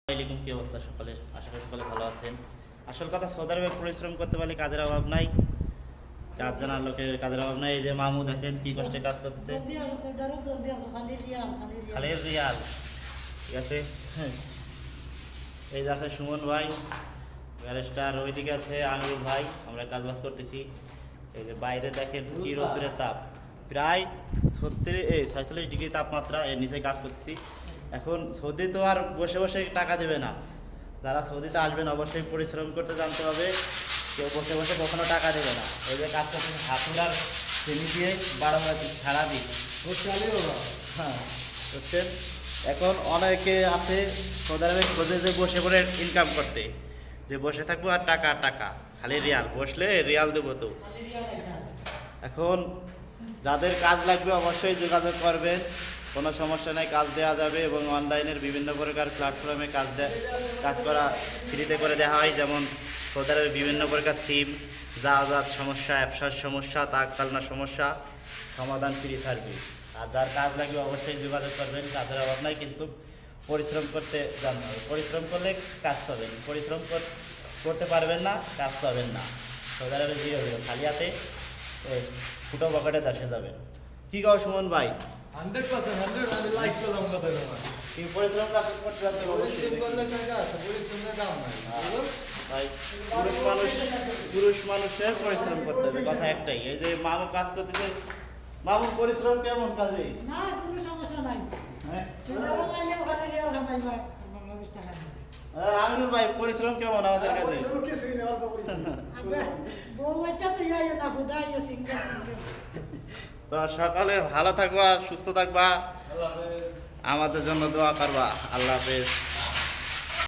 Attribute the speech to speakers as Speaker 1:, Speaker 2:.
Speaker 1: আসসালামাইকুম, কি অবস্থা সকলের? আশা করি সকলে ভালো আছেন। আসল কথা, সৌদি আরবে পরিশ্রম করতে পারলে কাজের অভাব নাই, কাজ জানার লোকের কাজের অভাব নাই। এই যে মামু দেখেন কি কষ্টে কাজ করতেছে, খালি রিয়াল। ঠিক আছে, হ্যাঁ। এই যে আছে সুমন ভাই ব্যারিস্টার, ওইদিকে আছে আমিরুল ভাই, আমরা কাজ বাজ করতেছি। এই যে বাইরে দেখেন কি রোদ্দুরের তাপ, প্রায় 46 ডিগ্রি তাপমাত্রা, এর নিচে কাজ করতেছি। এখন সৌদি তো আর বসে বসে টাকা দেবে না, যারা সৌদিতে আসবেন অবশ্যই পরিশ্রম করতে জানতে হবে। কেউ বসে বসে কখনো টাকা দেবে না। এই যে কাজ করতেছে হাতুড়ার ফেনি দিয়ে 12 সারাদিন, হ্যাঁ বুঝছেন। এখন অনেকে আছে সৌদি আরবে খোঁজে যে বসে পড়ে ইনকাম করতে, যে বসে থাকবো আর টাকা টাকা, খালি রিয়াল, বসলে রিয়াল দেবো তো। এখন যাদের কাজ লাগবে অবশ্যই যোগাযোগ করবেন, কোনো সমস্যা নেই, কাজ দেওয়া যাবে। এবং অনলাইনের বিভিন্ন প্রকার প্ল্যাটফর্মে কাজ করা ফ্রিতে করে দেওয়া হয়। যেমন সৌদি আরবে বিভিন্ন প্রকার সিম, জাহাজাত সমস্যা, ব্যবসার সমস্যা, তাকতালনা সমস্যা সমাধান, ফ্রি সার্ভিস। আর যার কাজ লাগবে অবশ্যই যোগাযোগ করবেন, কাজের অভাব নাই, কিন্তু পরিশ্রম করতে জানতে হবে। পরিশ্রম করলে কাজ পাবেন, পরিশ্রম করতে পারবেন না, কাজ পাবেন না। সৌদি আরবে যে হবে খালি হাতে ফুটো পকেটে দেশে যাবেন। কি গাও সুমন ভাই?
Speaker 2: 100% 100 আমি লাইক করলাম কথা তোমার।
Speaker 1: কি পরিশ্রম কাজ করতে জানতে হবে,
Speaker 2: পরিশ্রম করলে টাকা আছে, পরিশ্রমের দাম নাই। বুঝলো?
Speaker 1: ভাই পুরুষ মানুষের পরিশ্রম করতে হবে, কথা একটাই। এই যে মামু কাজ করতেছে, মামু পরিশ্রম কেমন কাজে?
Speaker 3: না, কোনো সমস্যা নাই।
Speaker 1: হ্যাঁ,
Speaker 3: সৌদি মাইলে ওখানে রিয়াল কামাইবা, বাংলাদেশ টাকা নেই।
Speaker 1: আমিনুল ভাই পরিশ্রম কেমন আমাদের কাছে?
Speaker 2: পরিশ্রম কিছুই নেই, অল্প পরিশ্রম।
Speaker 3: বউ বাচ্চা তো ইয়ে না, ফুদাই সিঙ্গেল।
Speaker 1: তো সকালে ভালো থাকবা, সুস্থ থাকবা,
Speaker 2: আল্লাহ হাফেজ।
Speaker 1: আমাদের জন্য দোয়া করবা। আল্লাহ হাফেজ।